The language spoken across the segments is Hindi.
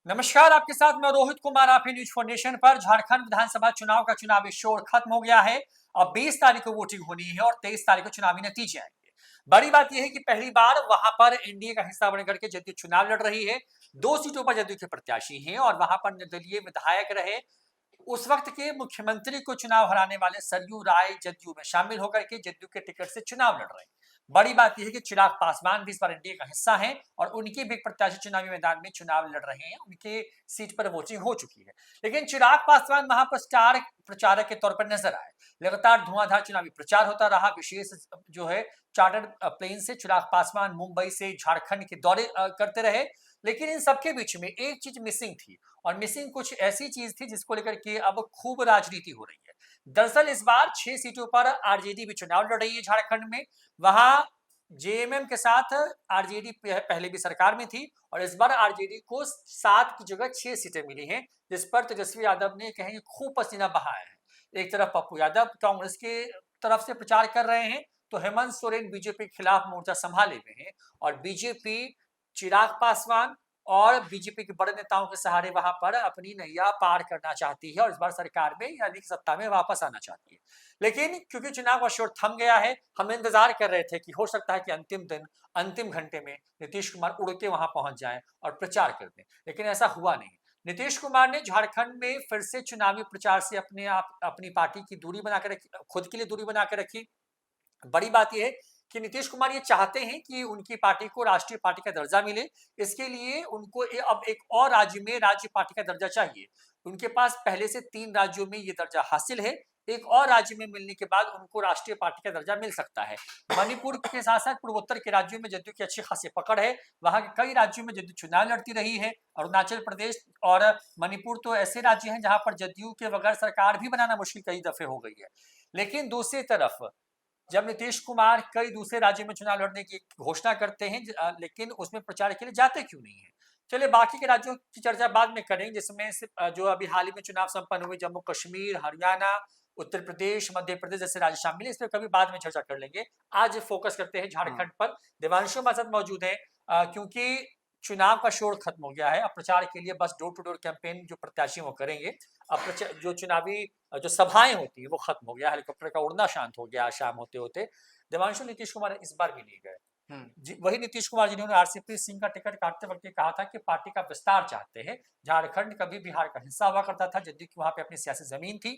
नमस्कार, आपके साथ मैं रोहित कुमार। आप न्यूज फाउंडेशन पर। झारखंड विधानसभा चुनाव का चुनावी शोर खत्म हो गया है। अब 20 तारीख को वोटिंग होनी है और 23 तारीख को चुनावी नतीजे आएंगे। बड़ी बात यह है कि पहली बार वहां पर एनडीए का हिस्सा बनकर के जदयू चुनाव लड़ रही है। 2 सीटों पर जदयू के प्रत्याशी हैं और वहां पर निर्दलीय विधायक रहे उस वक्त के मुख्यमंत्री को चुनाव हराने वाले सरयू राय जदयू में शामिल होकर के जदयू के टिकट से चुनाव लड़ रहे हैं। बड़ी बात यह है कि चिराग पासवान भी इस बार एनडीए का हिस्सा हैं और उनके भी प्रत्याशी चुनावी मैदान में चुनाव लड़ रहे हैं। उनके सीट पर वोटिंग हो चुकी है, लेकिन चिराग पासवान वहां पर स्टार प्रचारक के तौर पर नजर आए। लगातार धुआंधार चुनावी प्रचार होता रहा। विशेष जो है चार्टर्ड प्लेन से चिराग पासवान मुंबई से झारखंड के दौरे करते रहे। लेकिन इन सबके बीच में एक चीज मिसिंग थी, और मिसिंग कुछ ऐसी चीज थी जिसको लेकर के अब खूब राजनीति हो रही है। दरअसल इस बार 6 सीटों पर आरजेडी भी चुनाव लड़ रही है झारखंड में। वहां जेएमएम के साथ आरजेडी पहले भी सरकार में थी और इस बार आरजेडी को 7 की जगह 6 सीटें मिली हैं, जिस पर तेजस्वी यादव ने कहेंगे खूब पसीना बहाया है। एक तरफ पप्पू यादव कांग्रेस के तरफ से प्रचार कर रहे हैं, तो हेमंत सोरेन बीजेपी के खिलाफ मोर्चा संभाले हुए हैं और बीजेपी चिराग पासवान और बीजेपी के बड़े नेताओं के सहारे वहां पर अपनी नैया पार करना चाहती है और इस बार सरकार में यानी कि सत्ता में वापस आना चाहती है। लेकिन क्योंकि चुनाव का शोर थम गया है, हम इंतजार कर रहे थे कि हो सकता है कि अंतिम दिन अंतिम घंटे में नीतीश कुमार उड़ के वहां पहुंच जाएं और प्रचार कर दें, लेकिन ऐसा हुआ नहीं। नीतीश कुमार ने झारखंड में फिर से चुनावी प्रचार से अपनी पार्टी की दूरी बनाकर रखी, खुद के लिए दूरी बनाकर रखी। बड़ी बात यह है कि नीतीश कुमार ये चाहते हैं कि उनकी पार्टी को राष्ट्रीय पार्टी का दर्जा मिले। इसके लिए उनको अब एक और राज्य में राज्य पार्टी का दर्जा चाहिए। उनके पास पहले से 3 राज्यों में ये दर्जा हासिल है। एक और राज्य में मिलने के बाद उनको राष्ट्रीय पार्टी का दर्जा मिल सकता है। मणिपुर के साथ साथ पूर्वोत्तर के राज्यों में जदयू की अच्छी खासी पकड़ है। वहां के कई राज्यों में जदयू चुनाव लड़ती रही है। अरुणाचल प्रदेश और मणिपुर तो ऐसे राज्य हैं जहां पर जदयू के बगैर सरकार भी बनाना मुश्किल कई दफे हो गई है। लेकिन दूसरी तरफ जब नीतीश कुमार कई दूसरे राज्यों में चुनाव लड़ने की घोषणा करते हैं, लेकिन उसमें प्रचार के लिए जाते क्यों नहीं है? चलिए बाकी के राज्यों की चर्चा बाद में करेंगे, जिसमें से जो अभी हाल ही में चुनाव संपन्न हुए जम्मू कश्मीर, हरियाणा, उत्तर प्रदेश, मध्य प्रदेश जैसे राज्य शामिल है। इस पर कभी बाद में चर्चा कर लेंगे। आज फोकस करते हैं झारखंड पर। देवांशु हमारे साथ मौजूद है, क्योंकि चुनाव का शोर खत्म हो गया है। अब प्रचार के लिए बस डोर टू डोर कैंपेन जो प्रत्याशी वो करेंगे। अब जो चुनावी जो सभाएं होती है वो खत्म हो गया। हेलीकॉप्टर का उड़ना शांत हो गया शाम होते होते। देवांशु, नीतीश कुमार इस बार भी नहीं गए। वही नीतीश कुमार जिन्होंने आरसीपी सिंह का टिकट काटते वक्त कहा था कि पार्टी का विस्तार चाहते हैं। झारखंड कभी बिहार का हिस्सा हुआ करता था, जदयू की वहां पे अपनी सियासी जमीन थी।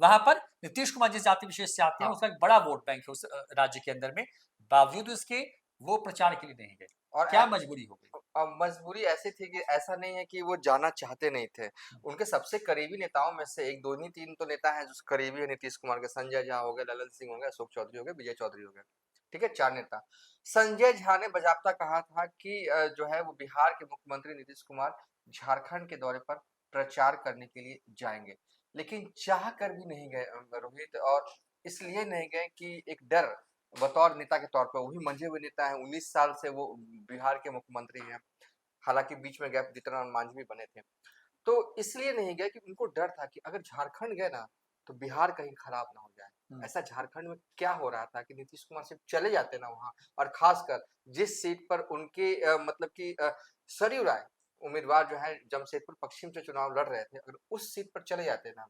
वहां पर नीतीश कुमार जिस जाति विशेष से आते हैं उसका एक बड़ा वोट बैंक है उस राज्य के अंदर में। बावजूद उसके वो प्रचार के लिए नहीं गए। और क्या मजबूरी हो गई? मजबूरी ऐसी थी कि ऐसा नहीं है कि वो जाना चाहते नहीं थे। उनके सबसे करीबी नेताओं में से एक, 2 नहीं 3 तो नेता हैं जो करीबी है नीतीश कुमार के। संजय झा हो गए, ललन सिंह हो गए, अशोक चौधरी हो गए, विजय चौधरी हो गए। ठीक है, 4 नेता। संजय झा ने बाज़ाब्ता कहा था कि जो है वो बिहार के मुख्यमंत्री नीतीश कुमार झारखंड के दौरे पर प्रचार करने के लिए जाएँगे। लेकिन चाह कर भी नहीं गए रोहित, और इसलिए नहीं गए कि एक डर, बतौर नेता के तौर पर वो भी मंझे हुए नेता हैं। 19 साल से वो बिहार के मुख्यमंत्री हैं। हालाँकि बीच में गैप जीतन मांझी भी बने थे। तो इसलिए नहीं गए कि उनको डर था कि अगर झारखंड गए ना, तो बिहार कहीं खराब ना हो जाए। ऐसा झारखंड में क्या हो रहा था कि नीतीश कुमार सिर्फ चले जाते ना वहाँ, और खासकर जिस सीट पर उनके मतलब कि सरयू राय उम्मीदवार जो है जमशेदपुर पश्चिम से चुनाव लड़ रहे थे, अगर उस सीट पर चले जाते ना,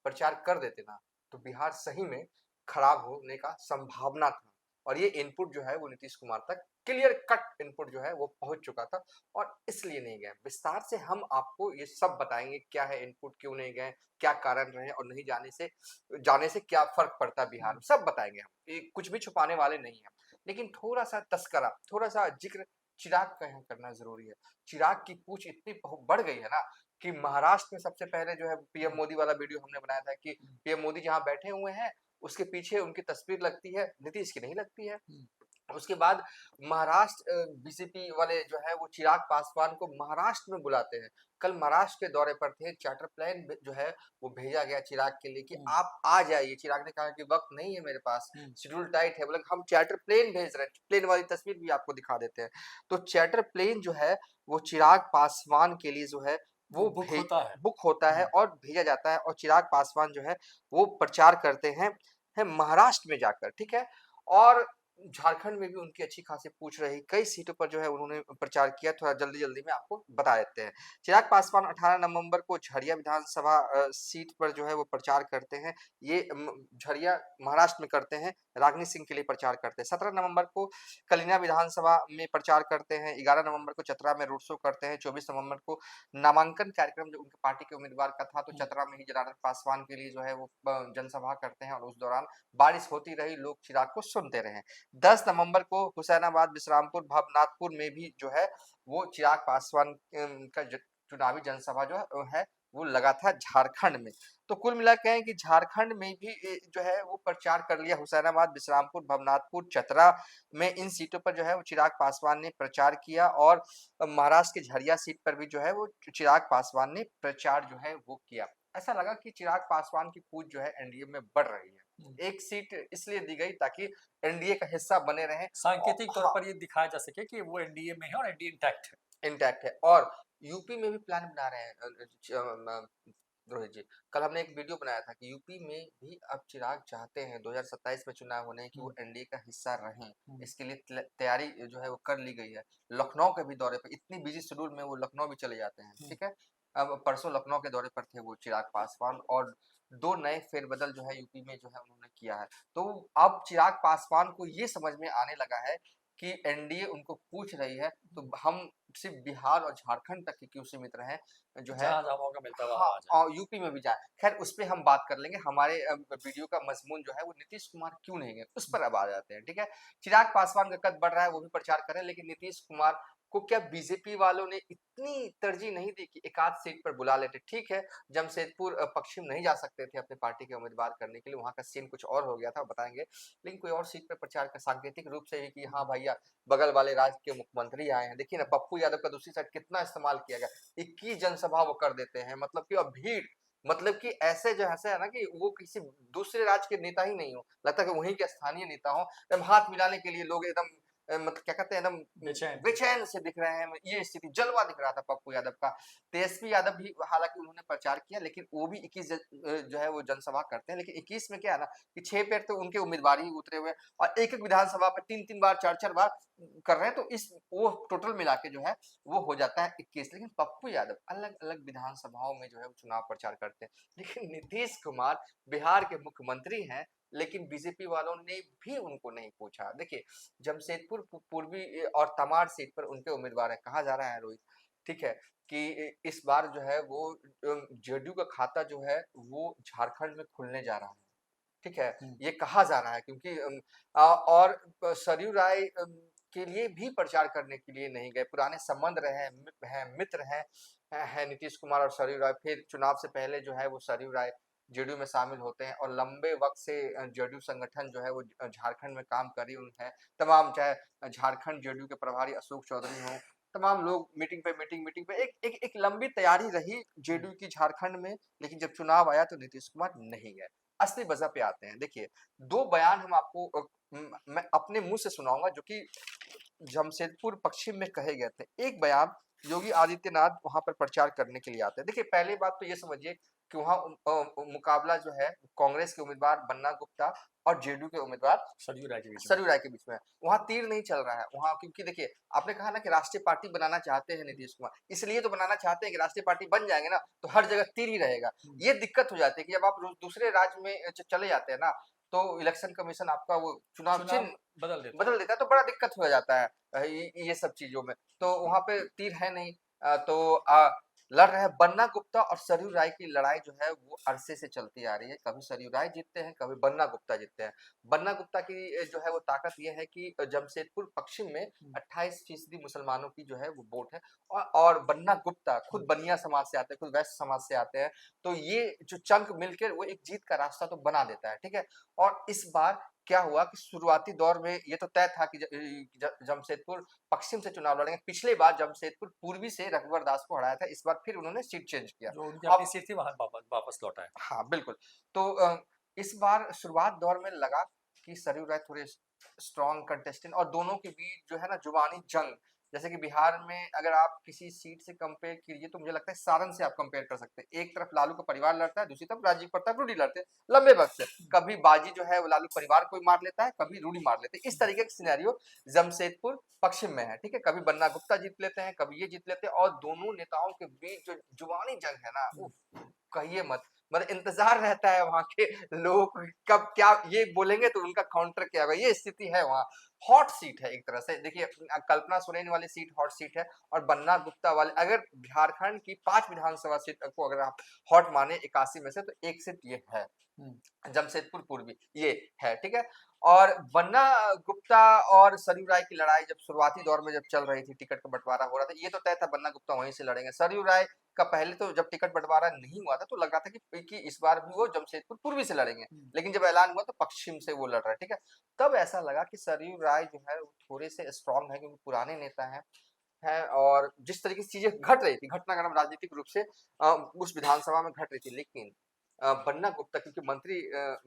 प्रचार कर देते ना, तो बिहार सही में खराब होने का संभावना था। और ये इनपुट जो है वो नीतीश कुमार तक क्लियर कट इनपुट जो है वो पहुंच चुका था, और इसलिए नहीं गए। विस्तार से हम आपको ये सब बताएंगे क्या है इनपुट, क्यों नहीं गए, क्या कारण रहे, और नहीं जाने से क्या फर्क पड़ता है बिहार में, सब बताएंगे हम। ये कुछ भी छुपाने वाले नहीं है। लेकिन थोड़ा सा तस्करा, थोड़ा सा जिक्र चिराग का यहाँ करना जरूरी है। चिराग की पूछ इतनी बढ़ गई है ना कि महाराष्ट्र में सबसे पहले जो है पीएम मोदी वाला वीडियो हमने बनाया था कि पीएम मोदी जहाँ बैठे हुए हैं उसके पीछे उनकी तस्वीर लगती है, नीतीश की नहीं लगती है। उसके बाद महाराष्ट्र बीजेपी वाले जो है वो चिराग पासवान को महाराष्ट्र में बुलाते हैं। कल महाराष्ट्र के दौरे पर थे, चार्टर प्लेन जो है वो भेजा गया चिराग के लिए कि आप आ जाइए। चिराग ने कहा कि वक्त नहीं है मेरे पास, शेड्यूल टाइट है। बोले हम चार्टर प्लेन भेज रहे हैं। प्लेन वाली तस्वीर भी आपको दिखा देते हैं। तो चार्टर प्लेन जो है वो चिराग पासवान के लिए जो है वो बुक होता है और भेजा जाता है, और चिराग पासवान जो है वो प्रचार करते हैं महाराष्ट्र में जाकर। ठीक है, और झारखंड में भी उनकी अच्छी खासी पूछ रही, कई सीटों पर जो है उन्होंने प्रचार किया, थोड़ा जल्दी-जल्दी में आपको बता देते हैं। चिराग पासवान 18 नवंबर को झरिया विधानसभा सीट पर जो है वो प्रचार करते हैं। ये झरिया महाराष्ट्र में करते हैं, रागिनी सिंह के लिए प्रचार करते हैं। 17 नवंबर को कलिंगा विधानसभा में प्रचार करते हैं, 11 नवंबर को चतरा में रोड शो करते हैं, 24 नवंबर को नामांकन कार्यक्रम जो उनके पार्टी के उम्मीदवार का था, तो चतरा में ही जनार्दन पासवान के लिए जो है वो जनसभा करते हैं और उस दौरान बारिश होती रही, लोग चिराग को सुनते रहे। 10 नवंबर को हुसैनाबाद, बिश्रामपुर, भवनाथपुर में भी जो है वो चिराग पासवान का चुनावी जनसभा जो है वो लगा था झारखंड में। तो कुल मिला के कहें कि झारखंड में भी जो है वो प्रचार कर लिया। हुसैनाबाद, बिश्रामपुर, भवनाथपुर, चतरा में इन सीटों पर जो है वो चिराग पासवान ने प्रचार किया और महाराष्ट्र की झरिया सीट पर भी जो है वो चिराग पासवान ने प्रचार जो है वो किया। ऐसा लगा कि चिराग पासवान की कूद जो है एनडीए में बढ़ रही है। एक सीट इसलिए दी गई ताकि एनडीए का हिस्सा बने रहें। सांकेतिक तौर हाँ, पर ये दिखाया जा सके कि वो एनडीए में है और एनडीए इंटैक्ट है। इंटैक्ट है और यूपी में भी प्लान बना रहे हैं रोहित जी। कल हमने एक वीडियो बनाया था कि यूपी में भी अब चिराग चाहते हैं 2027 में चुनाव होने कि वो एनडीए का हिस्सा रहें। इसके लिए तैयारी जो है वो कर ली गई है। लखनऊ के भी दौरे पे इतनी बिजी शेड्यूल में वो लखनऊ भी चले जाते हैं, ठीक है। अब परसों लखनऊ के दौरे पर थे वो चिराग पासवान और 2 नए फेरबदल जो है यूपी में जो है उन्होंने किया है। तो अब चिराग पासवान को ये समझ में आने लगा है कि एनडीए उनको पूछ रही है, तो हम सिर्फ बिहार और झारखंड तक ही क्यों सीमित रहें, जो है जहाँ जहाँ मौका मिलता है वहाँ हाँ, आ जाए। और यूपी में भी जाए। खैर उस पे हम बात कर लेंगे। हमारे वीडियो का मज़मून जो है वो नीतीश कुमार क्यों नहीं गए, उस पर अब आ जाते हैं, ठीक है। चिराग पासवान का कद बढ़ रहा है, वो भी प्रचार कर रहे हैं, लेकिन नीतीश कुमार को क्या बीजेपी वालों ने इतनी तरजीह नहीं दी कि एक-आध सीट पर बुला लेते। ठीक है, जमशेदपुर पश्चिम नहीं जा सकते थे अपने पार्टी के उम्मीदवार करने के लिए, वहाँ का सीन कुछ और हो गया था, बताएँगे। लेकिन कोई और सीट पे प्रचार का सांकेतिक रूप से ही कि हाँ भैया, बगल वाले राज्य के मुख्यमंत्री आए हैं। देखिए ना, पप्पू यादव का दूसरी साइड कितना इस्तेमाल किया गया। 21 जनसभा वो कर देते हैं, मतलब कि अब भीड़, मतलब कि ऐसे जो ऐसा है ना कि वो किसी दूसरे राज्य के नेता ही नहीं हो, लगता है कि वहीं के स्थानीय नेता हो। एकदम हाथ मिलाने के लिए लोग एकदम मतलब क्या कहते हैं, एकदम बेचैन। बेचैन से दिख रहे हैं। ये स्थिति, जलवा दिख रहा था पप्पू यादव का। तेजस्वी यादव भी हालांकि उन्होंने प्रचार किया, लेकिन वो भी 21 जो है वो जनसभा करते हैं, लेकिन 21 में क्या है ना कि 6 पेड़ तो उनके उम्मीदवार ही उतरे हुए और एक-एक विधानसभा पर 3-3 बार, 4-4 बार कर रहे हैं, तो इस वो टोटल मिला के जो है वो हो जाता है 21। लेकिन पप्पू यादव अलग-अलग विधानसभाओं में जो है वो चुनाव प्रचार करते हैं। लेकिन नीतीश कुमार बिहार के मुख्यमंत्री हैं, लेकिन बीजेपी वालों ने भी उनको नहीं पूछा। देखिए, जमशेदपुर पूर्वी और तमाड़ सीट पर उनके उम्मीदवार हैं। कहा जा रहा है रोहित, ठीक है, कि इस बार जो है वो जेडीयू का खाता जो है वो झारखंड में खुलने जा रहा है। ठीक है, ये कहा जा रहा है क्योंकि और सरयू राय के लिए भी प्रचार करने के लिए नहीं गए। पुराने संबंध रहे हैं, मित्र हैं नीतीश कुमार और सरयू राय। फिर चुनाव से पहले जो है वो सरयू राय जेडीयू में शामिल होते हैं और लंबे वक्त से जेडीयू संगठन जो है वो झारखंड में काम कर रही है। तमाम, चाहे झारखंड जेडीयू के प्रभारी अशोक चौधरी हों, तमाम लोग मीटिंग पे एक लंबी तैयारी रही जेडीयू की झारखंड में। लेकिन जब चुनाव आया तो नीतीश कुमार नहीं गए। असली वजह पे आते हैं। देखिए, 2 बयान हम आपको मैं अपने मुँह से सुनाऊँगा जो कि जमशेदपुर पश्चिम में कहे गए थे। एक बयान, योगी आदित्यनाथ वहाँ पर प्रचार करने के लिए आते हैं। देखिए, पहली बात तो ये समझिए कि वहाँ मुकाबला जो है कांग्रेस के उम्मीदवार बन्ना गुप्ता और जेडीयू के उम्मीदवार सरयू राय के बीच में। सरयू राय के बीच में है। वहाँ तीर नहीं चल रहा है। वहाँ क्योंकि देखिए, आपने कहा ना कि राष्ट्रीय पार्टी बनाना चाहते हैं नीतीश कुमार, इसलिए तो बनाना चाहते हैं कि राष्ट्रीय पार्टी बन जाएँगे ना, तो हर जगह तीर ही रहेगा। ये दिक्कत हो जाती है कि जब आप दूसरे राज्य में चले जाते हैं ना, तो इलेक्शन कमीशन आपका वो चुनाव चुनाव चिन्ह बदल देता है। बदल देता है, तो बड़ा दिक्कत हो जाता है ये सब चीज़ों में। तो वहाँ पे तीर है नहीं। तो लड़ रहे हैं बन्ना गुप्ता और सरयू राय की लड़ाई जो है वो अरसे से चलती आ रही है। कभी सरयू राय जीतते हैं, कभी बन्ना गुप्ता जीतते हैं। बन्ना गुप्ता की जो है वो ताकत ये है कि जमशेदपुर पश्चिम में 28% मुसलमानों की जो है वो वोट है और बन्ना गुप्ता खुद बनिया समाज से आते हैं, खुद वैश्य समाज से आते हैं। तो ये जो चंक मिलकर वो एक जीत का रास्ता तो बना देता है, ठीक है? और इस बार क्या हुआ कि शुरुआती दौर में ये तो तय था कि जमशेदपुर पश्चिम से चुनाव लड़ेंगे। पिछले बार जमशेदपुर पूर्वी से रघुवर दास को हराया था, इस बार फिर उन्होंने सीट चेंज किया। जो उनकी अपनी अब सीट थी वहाँ वापस लौट आए। हाँ, बिल्कुल। तो इस बार शुरुआत दौर में लगा कि सरयू राय थोड़े स्ट्रॉन्ग कंटेस्टेंट और दोनों के बीच जो है ना जुबानी जंग जैसे कि बिहार में अगर आप किसी सीट से कंपेयर कीजिए तो मुझे लगता है सारण से आप कंपेयर कर सकते हैं। एक तरफ लालू का परिवार लड़ता है, दूसरी तरफ राजीव प्रताप रूडी लड़ते हैं लंबे वक्त से। कभी बाजी जो है वो लालू परिवार को ही मार लेता है, कभी रूडी मार लेते हैं। इस तरीके का सिनेरियो जमशेदपुर पश्चिम में है, ठीक है। कभी बन्ना गुप्ता जीत लेते हैं, कभी ये जीत लेते हैं, और दोनों नेताओं के बीच जो जुबानी जंग है ना, उफ, कहिए मत। मतलब इंतजार रहता है वहां के लोगों को कब क्या ये बोलेंगे तो उनका काउंटर क्या होगा, ये स्थिति है वहाँ। हॉट सीट है एक तरह से। देखिए कल्पना सोरेन वाली सीट हॉट सीट है, और बन्ना गुप्ता वाले, अगर झारखंड की 5 विधानसभा सीट को अगर आप हॉट माने 81 में से, तो एक सीट ये है जमशेदपुर पूर्वी, ये है, ठीक है। और बन्ना गुप्ता और सरयू राय की लड़ाई जब शुरुआती दौर में जब चल रही थी, टिकट का बंटवारा हो रहा था, ये तो तय था बन्ना गुप्ता वहीं से लड़ेंगे। सरयू राय का पहले तो जब टिकट बंटवारा नहीं हुआ था तो लग रहा था कि इस बार भी वो जमशेदपुर पूर्वी से लड़ेंगे, लेकिन जब ऐलान हुआ तो पश्चिम से वो लड़ रहे हैं, ठीक है। तब ऐसा लगा कि सरयू राय जो है वो थोड़े से स्ट्रांग है, क्योंकि पुराने नेता हैं, और जिस तरीके से चीजें घट रही थी घटनाक्रम राजनीतिक रूप से उस विधानसभा में घट रही थी, लेकिन बन्ना गुप्ता क्योंकि मंत्री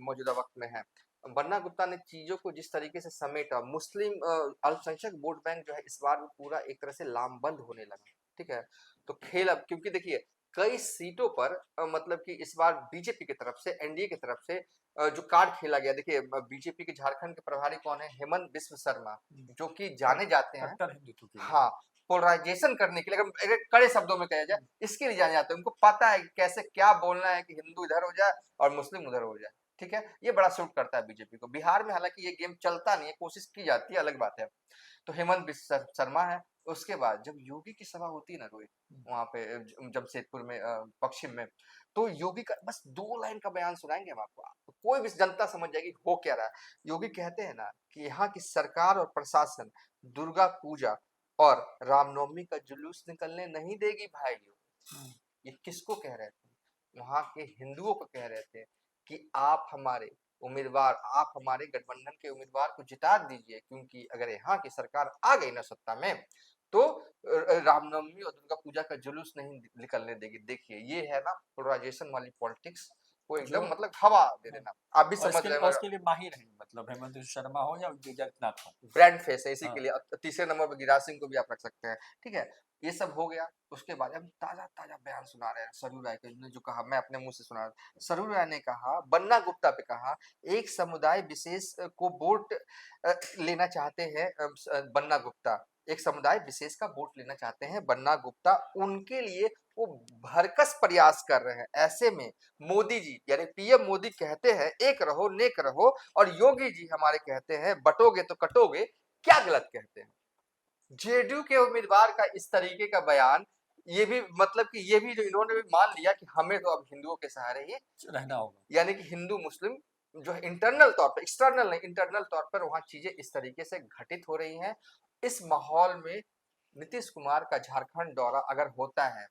मौजूदा वक्त में है, बन्ना गुप्ता ने चीजों को जिस तरीके से समेटा, मुस्लिम अल्पसंख्यक वोट बैंक जो है इस बार पूरा एक तरह से लामबंद होने लगा, ठीक है। तो खेल अब, क्योंकि देखिए कई सीटों पर मतलब कि इस बार बीजेपी की तरफ से, एनडीए की तरफ से जो कार्ड खेला गया, देखिए बीजेपी के झारखंड के प्रभारी कौन है, हेमंत बिस्व शर्मा, जो कि जाने जाते हैं, कट्टर हिंदुत्व के लिए। हाँ, पोलराइजेशन करने के लिए, अगर कड़े शब्दों में कहा जाए, इसके लिए जाने जाते हैं। उनको पता है कि कैसे क्या बोलना है कि हिंदू इधर हो जाए और मुस्लिम उधर हो जाए, ठीक है। ये बड़ा सूट करता है बीजेपी को। बिहार में हालांकि ये गेम चलता नहीं है, कोशिश की जाती है, अलग बात है। तो हेमंत बिस्व शर्मा है। उसके बाद जब योगी की सभा होती है ना रोहित, वहां पे जमशेदपुर में पश्चिम में, तो योगी का बस 2 लाइन का बयान सुनाएंगे हम आपको, कोई भी जनता समझ जाएगी हो क्या रहा है। योगी कहते हैं ना कि यहाँ की सरकार और प्रशासन दुर्गा पूजा और रामनवमी का जुलूस निकलने नहीं देगी भाइयों। ये किसको कह रहे थे, वहां के हिंदुओं को कह रहे थे कि आप हमारे उम्मीदवार, आप हमारे गठबंधन के उम्मीदवार को जिता दीजिए, क्योंकि अगर यहाँ की सरकार आ गई ना सत्ता में तो रामनवमी और दुर्गा पूजा का जुलूस नहीं निकलने देगी। देखिए ये है ना पोलराइजेशन वाली पॉलिटिक्स को एकदम जो मतलब हवा दे देना। आप भी और समझ रहे और हो, इसके लिए माहिर हैं, मतलब हेमंत बिस्व शर्मा हो या योगी आदित्यनाथ हो। ब्रांड फेस है इसी हाँ। के लिए। तीसरे नंबर पर गिरिराज सिंह को भी आप रख सकते हैं, ठीक है। ये सब हो गया। उसके बाद अब ताजा ताजा बयान सुना रहे हैं सरयू राय के, ने जो कहा, मैं अपने मुंह से सुना। सरयू राय ने कहा, बन्ना गुप्ता पे कहा, एक समुदाय विशेष को वोट लेना चाहते हैं बन्ना गुप्ता, एक समुदाय विशेष का वोट लेना चाहते हैं बन्ना गुप्ता, उनके लिए वो भरकस प्रयास कर रहे हैं। ऐसे में मोदी जी यानी पीएम मोदी कहते हैं एक रहो नेक रहो, और योगी जी हमारे कहते हैं बटोगे तो कटोगे, क्या गलत कहते हैं। जेडीयू के उम्मीदवार का इस तरीके का बयान, ये भी मतलब कि ये भी जो इन्होंने भी मान लिया कि हमें तो अब हिंदुओं के सहारे ही रहना होगा। यानी कि हिंदू मुस्लिम जो है इंटरनल तौर पर, एक्सटर्नल नहीं इंटरनल तौर पर वहां चीजें इस तरीके से घटित हो रही हैं। इस माहौल में नीतीश कुमार का झारखंड दौरा अगर होता है,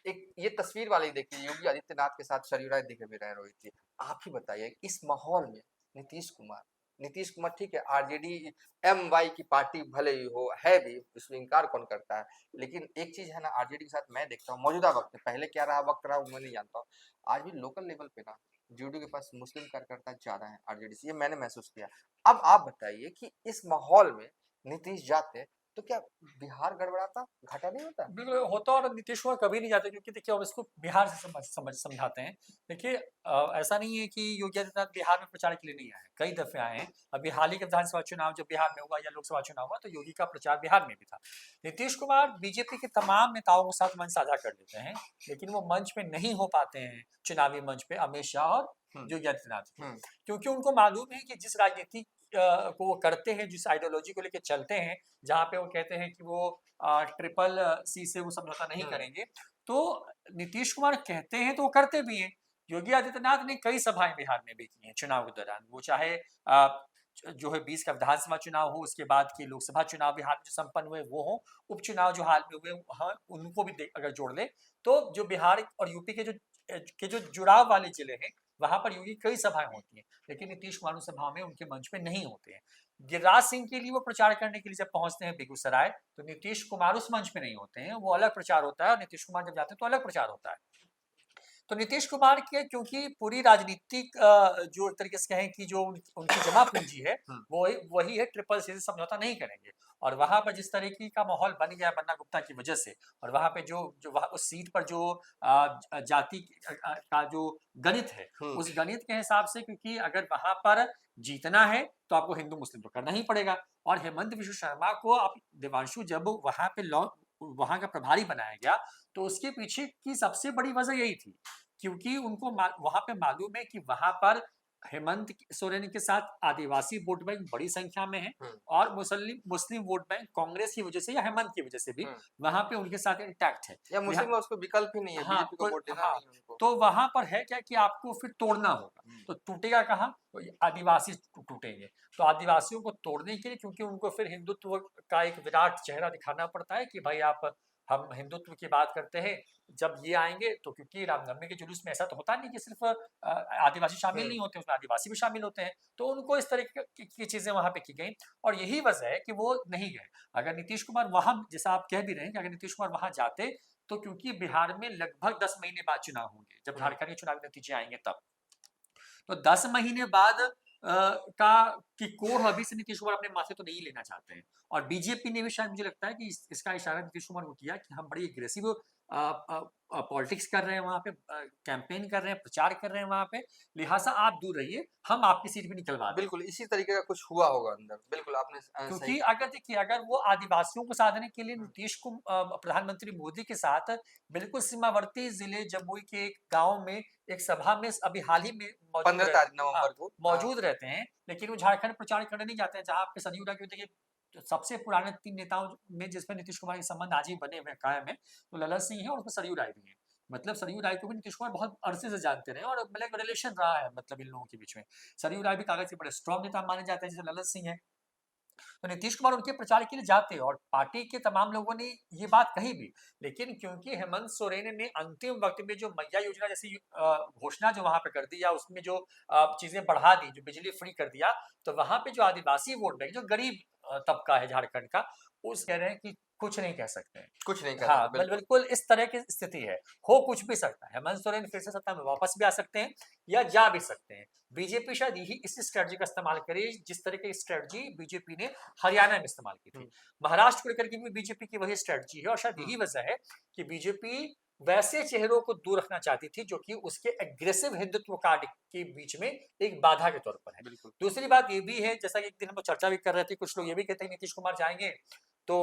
एक ये तस्वीर वाली देखिए, योगी आदित्यनाथ के साथ सरयू राय दिखे भी रहे रोहित जी। आप ही बताइए इस माहौल में नीतीश कुमार ठीक है, आरजेडी एमवाई की पार्टी भले ही हो, है भी, इसमें इनकार कौन करता है, लेकिन एक चीज है ना, आरजेडी के साथ मैं देखता हूँ मौजूदा वक्त में, पहले क्या रहा वक्त रहा वो मैं नहीं जानता हूँ, आज भी लोकल लेवल पे ना जेडीयू के पास मुस्लिम कार्यकर्ता ज्यादा है आरजेडी से, ये मैंने महसूस किया। अब आप बताइए कि इस माहौल में नीतीश जाते तो क्या बिहार गड़बड़ाता, घाटा नहीं होता? बिल्कुल होता, और नीतीश कुमार कभी नहीं जाते, क्योंकि देखिए अब इसको बिहार से समझाते हैं। देखिए ऐसा नहीं है कि योगी आदित्यनाथ बिहार में प्रचार के लिए नहीं आए, कई दफे आए हैं। अभी हाल ही के विधानसभा चुनाव जब बिहार में हुआ या लोकसभा चुनाव हुआ, तो योगी का प्रचार बिहार में भी था। नीतीश कुमार बीजेपी के तमाम नेताओं के साथ मंच साझा कर लेते हैं, लेकिन वो मंच पे नहीं हो पाते हैं, चुनावी मंच पे अमित शाह और योगी आदित्यनाथ, क्योंकि उनको मालूम है कि जिस राजनीति को वो करते हैं, जिस आइडियोलॉजी को लेकर चलते हैं, जहाँ पे वो कहते हैं कि वो ट्रिपल सी से वो समझौता नहीं करेंगे, तो नीतीश कुमार कहते हैं तो वो करते भी हैं। योगी आदित्यनाथ ने कई सभाएं बिहार में भी की हैं चुनाव के दौरान, वो चाहे जो है 20 का विधानसभा चुनाव हो, उसके बाद के लोकसभा चुनाव बिहार में जो संपन्न हुए वो हो, उपचुनाव जो हाल में हुए, हाँ, उनको भी अगर जोड़ ले तो जो बिहार और यूपी के जो जुड़ाव वाले जिले हैं, वहां पर योगी कई सभाएं होती हैं, लेकिन नीतीश कुमार उन सभाओं में उनके मंच पे नहीं होते हैं। गिरिराज सिंह के लिए वो प्रचार करने के लिए जब पहुंचते हैं बेगूसराय, तो नीतीश कुमार उस मंच पे नहीं होते हैं, वो अलग प्रचार होता है, और नीतीश कुमार जब जाते हैं तो अलग प्रचार होता है। तो नीतीश कुमार के क्योंकि पूरी राजनीतिक जो एक तरीके से कहें कि जो उनकी जमा पूंजी है वो वही है, ट्रिपल सी से समझौता नहीं करेंगे। और वहां पर जिस तरीके का माहौल बन गया बन्ना गुप्ता की वजह से, और वहां पे जो जो वहाँ उस सीट पर जो जाति का जो गणित है, उस गणित के हिसाब से, क्योंकि अगर वहां पर जीतना है तो आपको हिंदू मुस्लिम तो करना ही पड़ेगा। और हेमंत विश्व शर्मा को आप देवांशु जब वहां पे वहां का प्रभारी बनाया गया, तो उसके पीछे की सबसे बड़ी वजह यही थी, क्योंकि उनको वहां पे मालूम है कि वहां पर हेमंत सोरेन के साथ आदिवासी वोट बैंक बड़ी संख्या में है, और मुस्लिम मुस्लिम वोट बैंक कांग्रेस की वजह से या हेमंत की वजह से भी वहां पे उनके साथ इंटैक्ट है, या मुस्लिम में उसको विकल्प ही नहीं है, हाँ, बीजेपी को वोट देना हाँ, नहीं है उनको। तो वहां पर है क्या कि आपको फिर तोड़ना होगा, तो टूटेगा कहाँ? तो आदिवासी टूटेंगे। तो आदिवासियों को तोड़ने के लिए, क्योंकि उनको फिर हिंदुत्व का एक विराट चेहरा दिखाना पड़ता है कि भाई आप, हम हिंदुत्व की बात करते हैं, जब ये आएंगे तो, क्योंकि रामनवमी के जुलूस में ऐसा तो होता नहीं कि सिर्फ आदिवासी शामिल नहीं होते, उसमें आदिवासी भी शामिल होते हैं, तो उनको इस तरह की चीजें वहां पे की गई, और यही वजह है कि वो नहीं गए। अगर नीतीश कुमार वहां, जैसा आप कह भी रहे हैं कि अगर नीतीश कुमार वहां जाते, तो क्योंकि बिहार में लगभग 10 महीने बाद चुनाव होंगे, जब झारखंड के चुनावी नतीजे आएंगे तब, तो 10 महीने बाद का की कोढ़ अभी से नीतीश कुमार अपने माथे तो नहीं लेना चाहते हैं। और बीजेपी ने भी शायद, मुझे लगता है कि इसका इशारा नीतीश कुमार को किया कि हम बड़ी एग्रेसिव पॉलिटिक्स कर रहे हैं, वहां पे कैंपेन कर रहे हैं, प्रचार कर रहे हैं वहां पे, लिहाजा आप दूर रहिए, हम आपकी सीट भी निकलवा दें। बिल्कुल इसी तरीके का कुछ हुआ होगा अंदर, बिल्कुल आपने सही क्योंकि कहा। अगर देखिए, अगर वो आदिवासियों को साधने के लिए नीतीश को प्रधानमंत्री मोदी के साथ बिल्कुल सीमावर्ती जिले जमुई के एक गांव में एक सभा में अभी हाल ही में मौजूद 15 हाँ, नवंबर को मौजूद रहते हैं, लेकिन वो झारखंड प्रचार करने नहीं जाते हैं, जहां पे सरयू राय, देखिए जो सबसे पुराने 3 नेताओं में जिसमें नीतीश कुमार के संबंध आज भी बने हुए कायम है, तो ललन सिंह है और उसमें सरयू राय भी है। मतलब सरयू राय को भी नीतीश कुमार बहुत अरसे से जानते रहे, और मतलब रिलेशन रहा है मतलब इन लोगों के बीच में। सरयू राय भी कागज के बड़े स्ट्रॉन्ग नेता माने जाते हैं, जैसे ललन सिंह है। तो नीतीश कुमार उनके प्रचार के लिए जाते हैं, और पार्टी के तमाम लोगों ने ये बात कही भी, लेकिन क्योंकि हेमंत सोरेन ने अंतिम वक्त में जो मैया योजना जैसी घोषणा जो वहां पे कर दी, या उसमें जो चीजें बढ़ा दी, जो बिजली फ्री कर दिया, तो वहां पे जो आदिवासी वोट बैंक, जो गरीब तबका है झारखंड का, उस कह रहे हैं कि कुछ नहीं कह सकते हैं। कुछ नहीं कर हाँ, सकते, बिल्कुल। बिल्कुल इस तरह की स्थिति है, हो कुछ भी सकता है, हेमंत सोरेन फिर से सत्ता में वापस भी आ सकते हैं या जा भी सकते हैं। बीजेपी शायद यही इसी स्ट्रेटजी का इस्तेमाल करे, जिस तरह की स्ट्रेटजी बीजेपी ने हरियाणा में इस्तेमाल की थी। महाराष्ट्र को लेकर के भी बीजेपी की वही स्ट्रेटजी है, और शायद यही वजह है कि बीजेपी वैसे चेहरों को दूर रखना चाहती थी जो कि उसके एग्रेसिव हिंदुत्व कार्ड के बीच में एक बाधा के तौर पर है। बिल्कुल। दूसरी बात ये भी है, जैसा कि एक दिन हम लोग चर्चा भी कर रहे थे, कुछ लोग ये भी कहते हैं नीतीश कुमार जाएंगे तो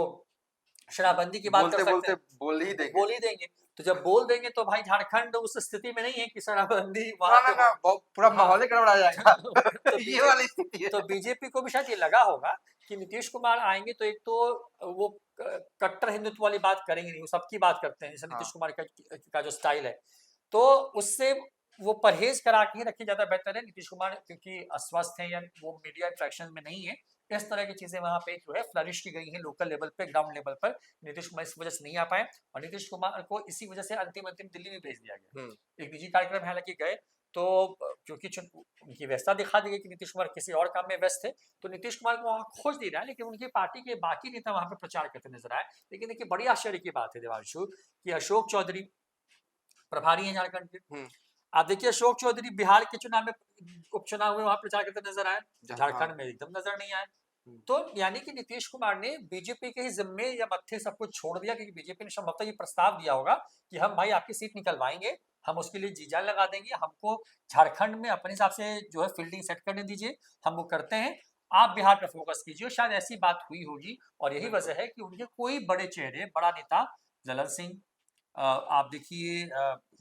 शराबबंदी की बात कर बोलते सकते बोलते हैं, बोल ही देंगे। बोल ही देंगे। तो जब बोल देंगे तो भाई झारखंड उस स्थिति में नहीं है कि शराबबंदी ना वहां ना पे ना हो। पूरा हाँ, माहौल ही गड़बड़ा जाएगा। तो ये वाली स्थिति है। तो बीजेपी को भी शायद ये लगा होगा कि नीतीश कुमार आएंगे तो एक तो वो कट्टर हिंदुत्व वाली बात करेंगे नहीं, वो सबकी बात करते हैं, जैसे नीतीश कुमार का जो स्टाइल है, तो उससे वो परहेज करा के ही रखे ज्यादा बेहतर है। नीतीश कुमार क्योंकि अस्वस्थ है या वो मीडिया इंट्रैक्शन में नहीं है, इस तरह की चीजें वहां पे जो है फ्लरिश की गई है लोकल लेवल पे, ग्राउंड लेवल पर। नीतीश कुमार इस वजह से नहीं आ पाए, और नीतीश कुमार को इसी वजह से अंतिम अंतिम दिल्ली में भेज दिया गया। एक निजी कार्यक्रम में हालांकि गए, तो क्योंकि उनकी व्यस्तता दिखा दी गई कि नीतीश कुमार किसी और काम में व्यस्त थे, तो नीतीश कुमार को वहां खोज नहीं रहा है, लेकिन उनकी पार्टी के बाकी नेता वहां पे प्रचार करते नजर आए। लेकिन देखिए बड़ी आश्चर्य की बात है देवांशु, कि अशोक चौधरी प्रभारी हैं झारखंड के, आप देखिए अशोक चौधरी बिहार के चुनाव में, उपचुनाव में वहां प्रचार करते नजर आए, झारखंड में एकदम नजर नहीं आए। तो यानी कि नीतीश कुमार ने बीजेपी के ही जिम्मे या मत्थे सब कुछ छोड़ दिया, क्योंकि बीजेपी ने संभवतः ये प्रस्ताव दिया होगा कि हम भाई आपकी सीट निकलवाएंगे, हम उसके लिए जी जान लगा देंगे, हमको झारखंड में अपने हिसाब से जो है फील्डिंग सेट करने दीजिए, हम वो करते हैं, आप बिहार पर फोकस कीजिए। शायद ऐसी बात हुई होगी, और यही वजह है कि उनके कोई बड़े चेहरे, बड़ा नेता ललन सिंह, आप देखिए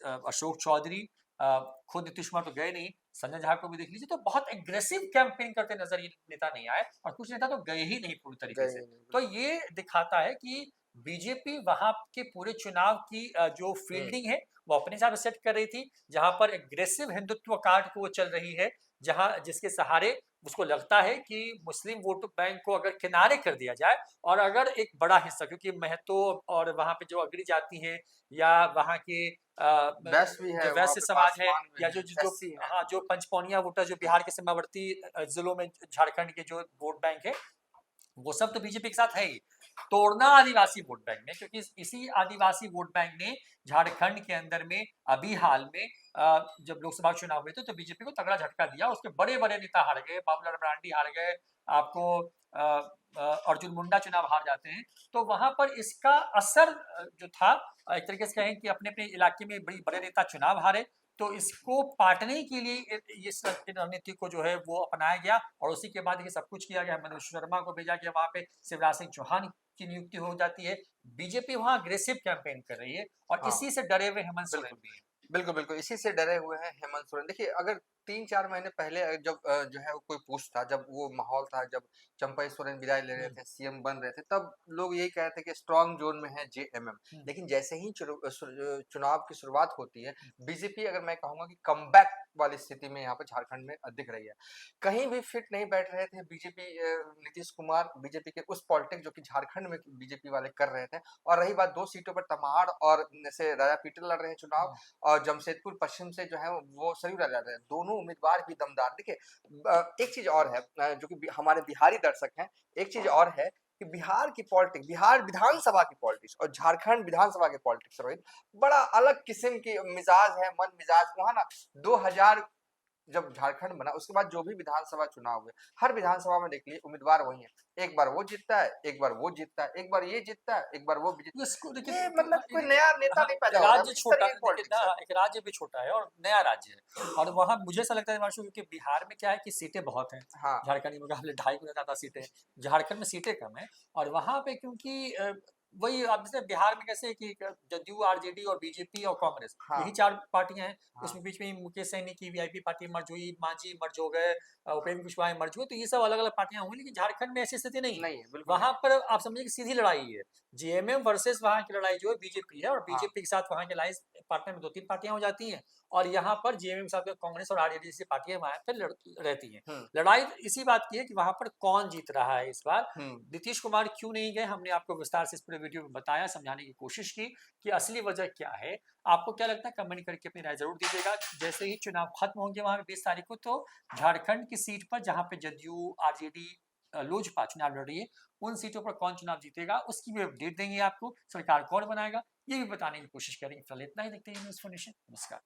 अशोक चौधरी, खुद नीतीश कुमार तो गए नहीं, संजय झा को भी देख लीजिए, तो बहुत एग्रेसिव कैंपेन करते नजर ये नेता नहीं आए, और कुछ नेता तो गए ही नहीं पूरी तरीके से। तो ये दिखाता है कि बीजेपी वहां के पूरे चुनाव की जो फील्डिंग है वो अपने हिसाब से सेट कर रही थी, जहां पर एग्रेसिव हिंदुत्व कार्ड को वो चल रही है, जहां जिसके सहारे उसको लगता है कि मुस्लिम वोट बैंक को अगर किनारे कर दिया जाए, और अगर एक बड़ा हिस्सा, क्योंकि महतो और वहां पे जो अगड़ी जाति है, या वहां के वैश्य भी है, जो वहाँ वैश्य पे समाज है, पासवान भी या है, जो एससी है। हाँ जो पंचपौनिया वोटर जो बिहार के सीमावर्ती जिलों में झारखंड के जो वोट बैंक है, वो सब तो बीजेपी के साथ है ही। तोड़ना आदिवासी वोट बैंक में, क्योंकि इसी आदिवासी वोट बैंक ने झारखंड के अंदर में अभी हाल में जब लोकसभा चुनाव हुए थे तो बीजेपी को तगड़ा झटका दिया। उसके बड़े बड़े नेता हार गए, बाबूलाल मरांडी हार गए, आपको अर्जुन मुंडा चुनाव हार जाते हैं। तो वहां पर इसका असर जो था, एक तरीके से कहें कि अपने अपने इलाके में बड़ी बड़े नेता चुनाव हारे, तो इसको पाटने के लिए इस रणनीति को जो है वो अपनाया गया और उसी के बाद ये सब कुछ किया गया। हेमंत बिश्व शर्मा को भेजा गया वहां पे, शिवराज सिंह चौहान की नियुक्ति हो जाती है। बीजेपी वहां अग्रेसिव कैंपेन कर रही है और हाँ इसी से डरे हुए हेमंत सोरेन बिल्कुल भी है। बिल्कुल, बिल्कुल, इसी से डरे हुए हैं हेमंत सोरेन। देखिए, अगर 3-4 महीने पहले जब जो है वो कोई पूछता, जब वो माहौल था, जब चंपई सोरेन विदाई ले रहे थे, सीएम बन रहे थे, तब लोग यही कह रहे थे कि स्ट्रॉन्ग ज़ोन में है जेएमएम। लेकिन जैसे ही चुनाव की शुरुआत होती है, बीजेपी, अगर मैं कहूँगा कि कमबैक वाली स्थिति में यहाँ पे झारखंड में दिख रही है। कहीं भी फिट नहीं बैठ रहे थे बीजेपी, नीतीश कुमार बीजेपी के उस पॉलिटिक्स जो कि झारखंड में बीजेपी वाले कर रहे थे। और रही बात 2 सीटों पर तमाड़ और जैसे राजापीपल लड़ रहे हैं चुनाव, और जमशेदपुर पश्चिम से जो है वो सरयू लड़ रहे हैं। दोनों उम्मीदवार भी दमदार। देखिए, एक चीज और है, जो कि हमारे बिहारी दर्शक हैं, एक चीज और है कि बिहार की पॉलिटिक्स, बिहार विधानसभा की पॉलिटिक्स और झारखंड विधानसभा की पॉलिटिक्स, रोहित, बड़ा अलग किस्म की मिजाज है, मन मिजाज। वहां ना 2000 जब झारखंड बना, उसके बाद जो भी विधानसभा चुनाव हुए, हर विधानसभा में देख लीजिए उम्मीदवार वही है। एक बार वो जीतता है, एक बार वो जीतता है, एक बार ये जीतता है, एक बार वो भी जीतता इसको है। देखिए, ये मतलब कोई नया नेता हाँ, नहीं पैदा हो रहा राज्य है, इस छोटा, तरीके की देखिए पॉलिटिक्स है। ना, एक राज्य भी छोटा है और नया राज्य है। और वहां मुझे ऐसा लगता है हिमांशु, क्योंकि बिहार में क्या है कि सीटें बहुत हैं, हाँ झारखंड के मुकाबले 2.5 गुना ज्यादा सीटें हैं। झारखंड में सीटें कम है और वहां पे क्योंकि वही आप जैसे बिहार में कैसे कि जदयू, आरजेडी और बीजेपी और कांग्रेस, हाँ यही 4 पार्टियां हैं। हाँ उसमें बीच में मुकेश सैनी की वीआईपी पार्टी मर्ज हुई, मांझी मर्ज हो गए, उपेंद्र कुशवाहा मर्ज हुए, तो ये सब अलग अलग पार्टियां हुई। लेकिन झारखंड में ऐसी स्थिति नहीं है। नहीं है, बिल्कुल नहीं वहां है। पर आप समझिए कि सीधी लड़ाई है, जेएमएम वर्सेस वहां की लड़ाई जो है बीजेपी है, और हाँ बीजेपी के साथ वहां के अलायंस पार्टनर में 2-3 पार्टियां हो जाती हैं और यहाँ पर जेएमएम के साथ कांग्रेस और आरजेडी जैसी पार्टियां वहां पर रहती हैं। हम्म लड़ाई इसी बात की है कि वहां पर कौन जीत रहा है इस बार। हम्म नीतीश कुमार क्यों नहीं गए, हमने आपको विस्तार से इस पूरे वीडियो में बताया, समझाने की कोशिश की कि असली वजह क्या है। आपको क्या लगता है, कमेंट करके अपनी राय जरूर दीजिएगा। जैसे ही चुनाव खत्म होंगे वहां 20 तारीख को, तो झारखंड की सीट पर जहां पे जदयू, आरजेडी, लोजपा चुनाव लड़ रही है, उन सीटों पर कौन चुनाव जीतेगा उसकी भी अपडेट देंगे आपको। सरकार कौन बनाएगा ये भी बताने की कोशिश करेंगे। फिलहाल इतना ही, देखते हैं न्यूज़ फॉर नेशन। नमस्कार।